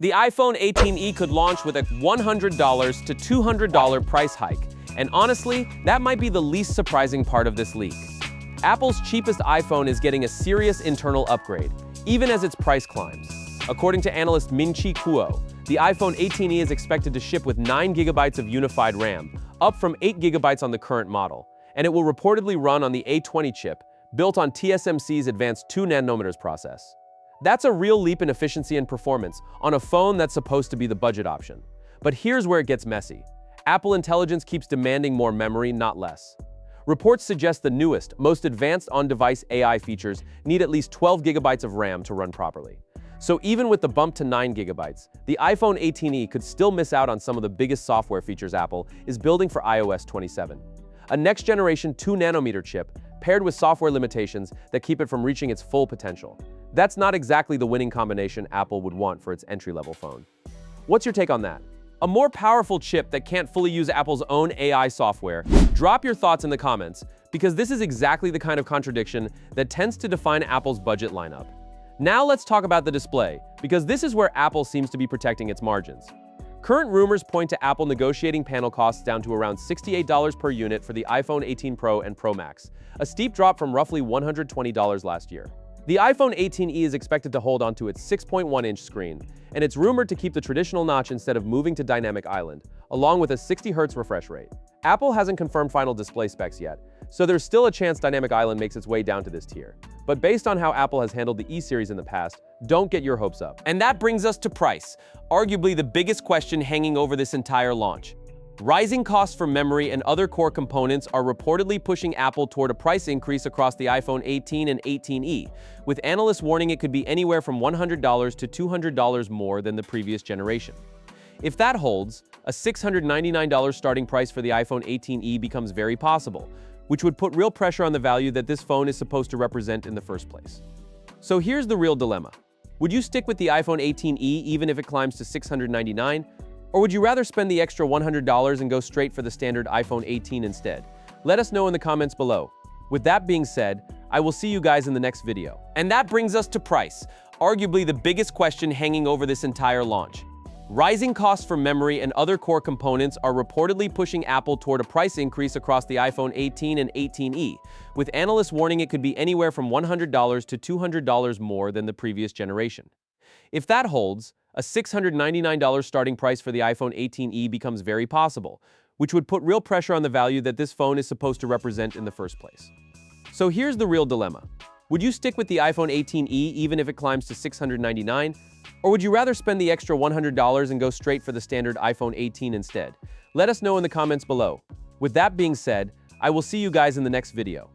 The iPhone 18e could launch with a $100 to $200 price hike, and honestly, that might be the least surprising part of this leak. Apple's cheapest iPhone is getting a serious internal upgrade, even as its price climbs. According to analyst Min-Chi Kuo, the iPhone 18e is expected to ship with 9 GB of unified RAM, up from 8 GB on the current model, and it will reportedly run on the A20 chip, built on TSMC's advanced 2nm process. That's a real leap in efficiency and performance on a phone that's supposed to be the budget option. But here's where it gets messy. Apple Intelligence keeps demanding more memory, not less. Reports suggest the newest, most advanced on-device AI features need at least 12 GB of RAM to run properly. So even with the bump to 9 GB, the iPhone 18e could still miss out on some of the biggest software features Apple is building for iOS 27. A next-generation 2nm chip paired with software limitations that keep it from reaching its full potential. That's not exactly the winning combination Apple would want for its entry-level phone. What's your take on that? A more powerful chip that can't fully use Apple's own AI software? Drop your thoughts in the comments, because this is exactly the kind of contradiction that tends to define Apple's budget lineup. Now let's talk about the display, because this is where Apple seems to be protecting its margins. Current rumors point to Apple negotiating panel costs down to around $68 per unit for the iPhone 18 Pro and Pro Max, a steep drop from roughly $120 last year. The iPhone 18e is expected to hold onto its 6.1-inch screen, and it's rumored to keep the traditional notch instead of moving to Dynamic Island, along with a 60Hz refresh rate. Apple hasn't confirmed final display specs yet, so there's still a chance Dynamic Island makes its way down to this tier. But based on how Apple has handled the E-series in the past, don't get your hopes up. And that brings us to price, arguably the biggest question hanging over this entire launch. Rising costs for memory and other core components are reportedly pushing Apple toward a price increase across the iPhone 18 and 18e, with analysts warning it could be anywhere from $100 to $200 more than the previous generation. If that holds, a $699 starting price for the iPhone 18e becomes very possible, which would put real pressure on the value that this phone is supposed to represent in the first place. So here's the real dilemma. Would you stick with the iPhone 18e even if it climbs to $699? Or would you rather spend the extra $100 and go straight for the standard iPhone 18 instead? Let us know in the comments below. With that being said, I will see you guys in the next video. And that brings us to price, arguably the biggest question hanging over this entire launch. Rising costs for memory and other core components are reportedly pushing Apple toward a price increase across the iPhone 18 and 18e, with analysts warning it could be anywhere from $100 to $200 more than the previous generation. If that holds, a $699 starting price for the iPhone 18e becomes very possible, which would put real pressure on the value that this phone is supposed to represent in the first place. So here's the real dilemma. Would you stick with the iPhone 18e even if it climbs to $699? Or would you rather spend the extra $100 and go straight for the standard iPhone 18 instead? Let us know in the comments below. With that being said, I will see you guys in the next video.